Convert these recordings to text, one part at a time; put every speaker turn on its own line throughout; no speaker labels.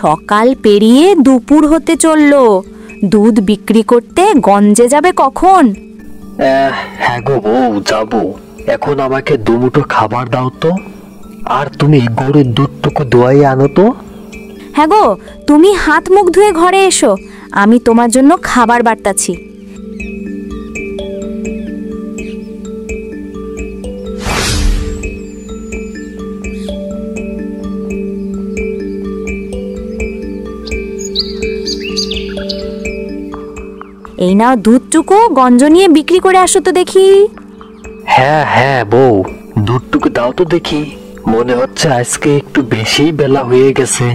সকাল পেরিয়ে দুপুর হতে চললো, দুধ বিক্রি করতে গঞ্জে যাবে কখন?
হ্যাঁ গো বউ, যাবো। এখন আমাকে দুমুঠো খাবার দাও তো, আর তুমি গরুর দুধটুকু দোয়াই আনো তো।
হ্যাঁ গো, তুমি হাত মুখ ধুয়ে ঘরে এসো, আমি তোমার জন্য খাবার বাড়তাছি। এই নাও দুধটুকু, গঞ্জ নিয়ে বিক্রি করে আসো তো দেখি।
হ্যাঁ হ্যাঁ বউ, দুধটুকু দাও তো দেখি। মনে হচ্ছে আজকে একটু বেশি বেলা হয়ে গেছে।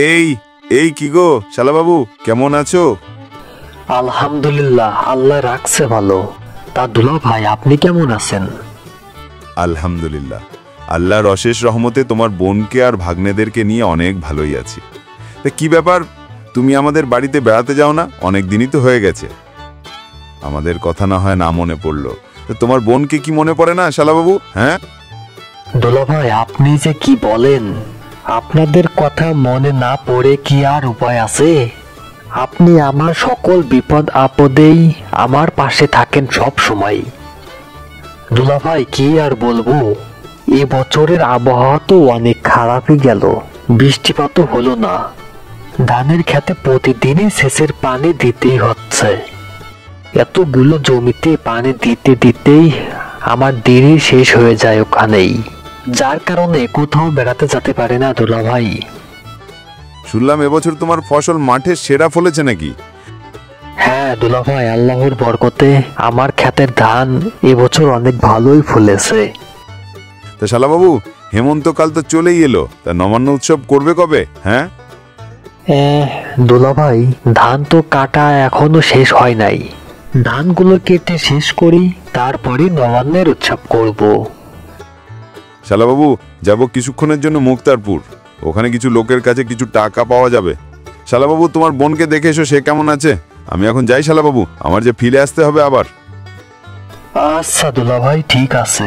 এই এই কি গো শালাবাবু, কেমন আছো?
আলহামদুলিল্লাহ, আল্লাহ রাখছে ভালো। তা দুলা ভাই, আপনি কেমন আছেন?
আলহামদুলিল্লাহ, আল্লাহর অশেষ রহমতে তোমার বোনকে আর ভাগ্নেদেরকে নিয়ে অনেক ভালোই আছি। তা কি ব্যাপার, তুমি আমাদের বাড়িতে বেড়াতে যাও না? অনেক দিনই তো হয়ে গেছে, আমাদের কথা না হয় না মনে পড়লো। তো তোমার বোনকে কি মনে পড়ে না শালাবাবু? হ্যাঁ
দুলা ভাই, আপনি যে কি বলেন, আপনাদের কথা মনে না পড়ে কি আর উপায় আছে? আপনি আমার সকল বিপদ আপদেই আমার পাশে থাকেন সব সময়। দুলা ভাই, কি আর বলবো, এ বছরের আবহাওয়া তো অনেক খারাপই গেল। বৃষ্টিপাতও হলো না। ধানের খেতে প্রতিদিনই সেচের পানি দিতেই হচ্ছে। এতগুলো জমিতে পানি দিতে দিতেই আমার দেরি শেষ হয়ে যায় ওখানেই, যার কারণে কোথাও বেড়াতে যেতে পারে না দুলা ভাই।
শুনলাম এবছর তোমার ফসল মাঠে সেরা ফলেছে নাকি?
হ্যাঁ দুলা ভাই, আল্লাহর বরকতে আমার ক্ষেতের ধান এবছর অনেক ভালোই ফলেছে।
তা শালাবাবু, হেমন্তকাল তো চলেই এলো, তা নবান্ন উৎসব করবে কবে? হ্যাঁ
দুলা ভাই, ধান তো কাটা এখনো শেষ হয় নাই। ধানগুলো কেটে শেষ করি, তারপরে নবান্নের উৎসব করব।
শালাবাবু, যাব কিছুক্ষণের জন্য মুক্তারপুর, ওখানে কিছু লোকের কাছে কিছু টাকা পাওয়া যাবে। শালাবাবু, তোমার বোনকে দেখে এসো, সে কেমন আছে। আমি এখন যাই শালাবাবু, আমার যে ফিরে আসতে হবে আবার।
আচ্ছা দুলা ভাই, ঠিক আছে।